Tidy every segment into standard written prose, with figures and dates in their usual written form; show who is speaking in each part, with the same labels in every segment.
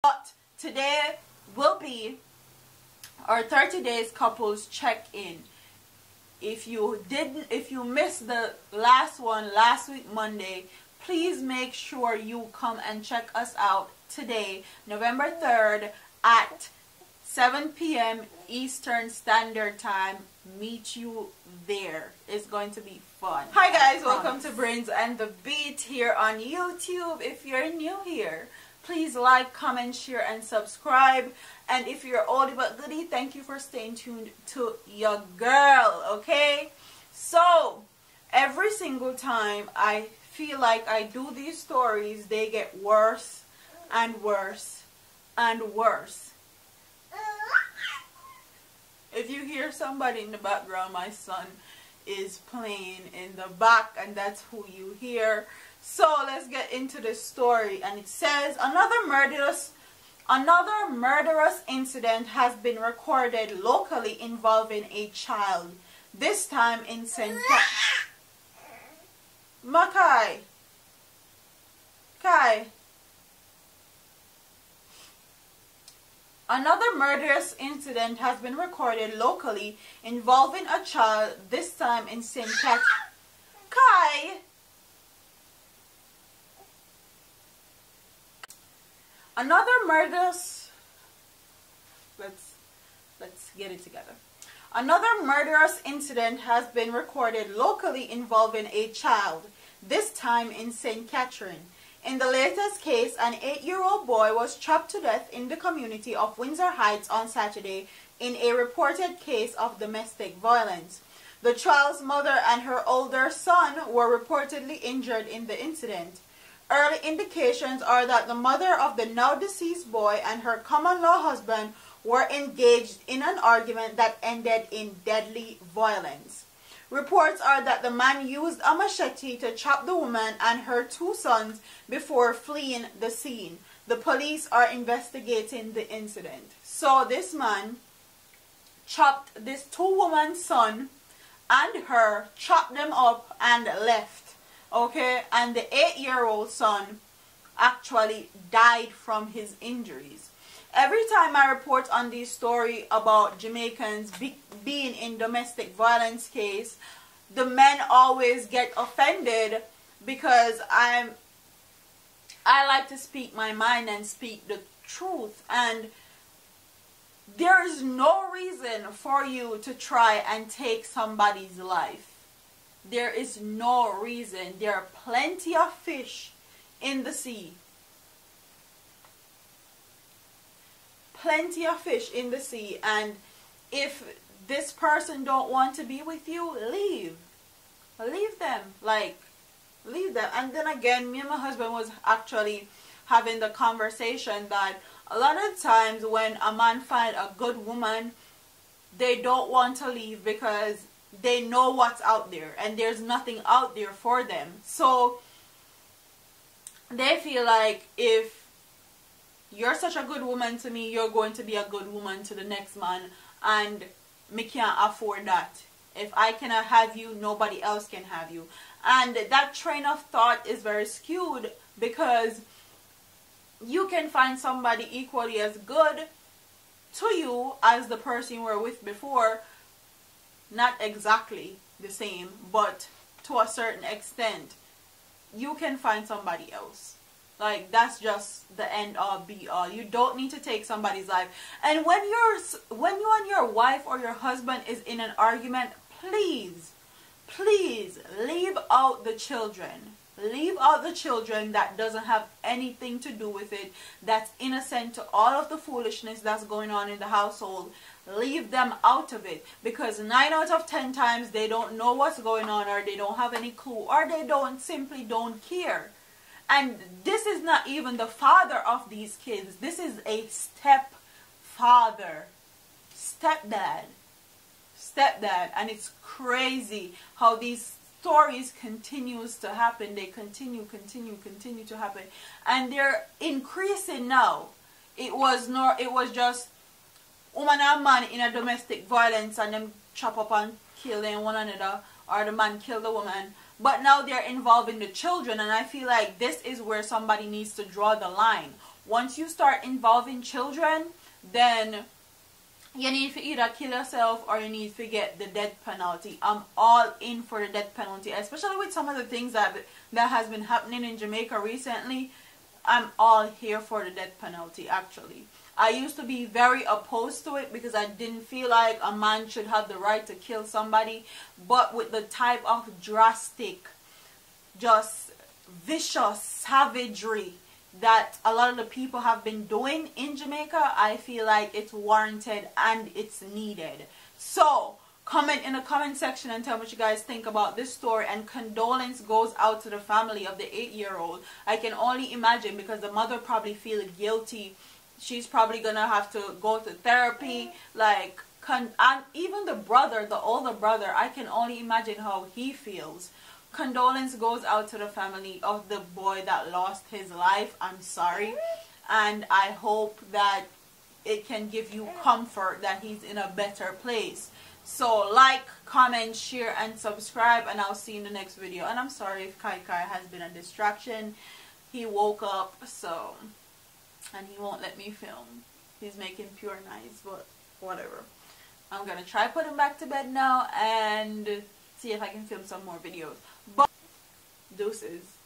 Speaker 1: But today will be our 30 days couples check-in. If you missed the last one last week Monday, please make sure you come and check us out today, November 3rd at 7 p.m. Eastern Standard Time. Meet you there. It's going to be fun. Hi guys, welcome to Brains and the Beat here on YouTube. If you're new here, please like, comment, share, and subscribe. And if you're oldie but goodie, thank you for staying tuned to your girl, okay? So, every single time I feel like I do these stories, they get worse and worse and worse. If you hear somebody in the background, my son is playing in the back, and that's who you hear. So let's get into the story. And it says another murderous incident has been recorded locally involving a child. This time in St. Makai. Kai. Another murderous incident has been recorded locally involving a child, this time in St. Kai. Another murderous... Let's get it together. Another murderous incident has been recorded locally involving a child, this time in St. Catherine. In the latest case, an 8-year-old boy was chopped to death in the community of Windsor Heights on Saturday in a reported case of domestic violence. The child's mother and her older son were reportedly injured in the incident. Early indications are that the mother of the now deceased boy and her common-law husband were engaged in an argument that ended in deadly violence. Reports are that the man used a machete to chop the woman and her 2 sons before fleeing the scene. The police are investigating the incident. So this man chopped this 2 woman's son and her, chopped them up and left. Okay, and the 8-year-old son actually died from his injuries. Every time I report on this story about Jamaicans being in domestic violence case, the men always get offended because I like to speak my mind and speak the truth, and there is no reason for you to try and take somebody's life. There is no reason. There are plenty of fish in the sea. Plenty of fish in the sea, and if this person don't want to be with you, leave them, like leave them. And then again, me and my husband was actually having the conversation that a lot of times when a man find a good woman, they don't want to leave because they know what's out there and there's nothing out there for them. So they feel like if you're such a good woman to me, you're going to be a good woman to the next man, and me can't afford that. If I cannot have you, nobody else can have you. And that train of thought is very skewed, because you can find somebody equally as good to you as the person you were with before. Not exactly the same, but to a certain extent, you can find somebody else. Like, that's just the end all be all. You don't need to take somebody's life. And when you and your wife or your husband is in an argument, please leave out the children. Leave out the children that doesn't have anything to do with it, that's innocent to all of the foolishness that's going on in the household. Leave them out of it, because 9 out of 10 times they don't know what's going on, or they don't have any clue, or they simply don't care. And this is not even the father of these kids. This is a stepfather, stepdad, and it's crazy how these stories continues to happen. They continue to happen, and they're increasing now. It was just woman and man in a domestic violence, and them chop up and kill them one another, or the man kill the woman. But now they're involving the children, and I feel like this is where somebody needs to draw the line. once you start involving children, then you need to either kill yourself or you need to get the death penalty. I'm all in for the death penalty, especially with some of the things that has been happening in Jamaica recently. I'm all here for the death penalty, actually. I used to be very opposed to it because I didn't feel like a man should have the right to kill somebody. But with the type of drastic, just vicious savagery that a lot of the people have been doing in Jamaica, I feel like it's warranted and it's needed. So comment in the comment section and tell me what you guys think about this story, and condolence goes out to the family of the 8-year-old. I can only imagine, because the mother probably feels guilty. She's probably gonna have to go to therapy, like, and even the brother, the older brother, I can only imagine how he feels. Condolence goes out to the family of the boy that lost his life. I'm sorry, and I hope that it can give you comfort that he's in a better place. So like, comment, share, and subscribe, and I'll see you in the next video. And I'm sorry if Kai has been a distraction. He woke up, so, and he won't let me film. He's making pure nice, but whatever. I'm gonna try put him back to bed now and see if I can film some more videos. But deuces.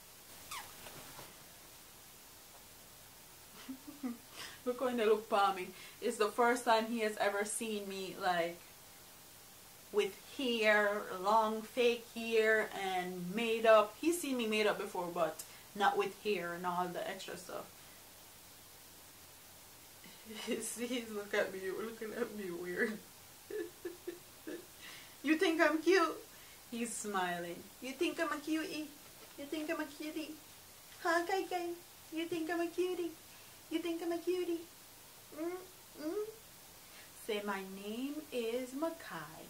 Speaker 1: Look when they look palmy. It's the first time he has ever seen me like with hair, long fake hair, and made up. He's seen me made up before, but not with hair and all the extra stuff. He's looking at me weird. You think I'm cute? He's smiling. You think I'm a cutie? You think I'm a cutie? Huh, Kai? You think I'm a cutie? You think I'm a cutie? Say, my name is Makai.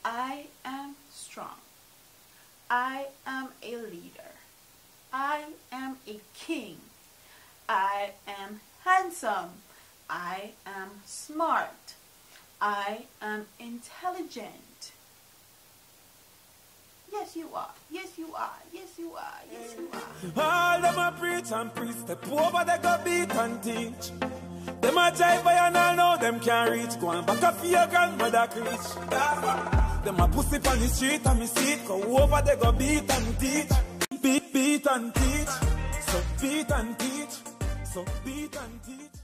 Speaker 1: I am strong. I am a leader. I am a king. I am handsome. I am smart. I am intelligent. Yes, you are. Yes, you are. Yes, you are. Yes, you are.
Speaker 2: All them a preach and preach. Step over, they go beat and teach. Them a jive by and all know them can't reach. Go on back up for your grandmother preach. Them a pussy on the street and me see it. Go over, they go beat and teach. Beat and teach. So beat and teach. So beat and teach.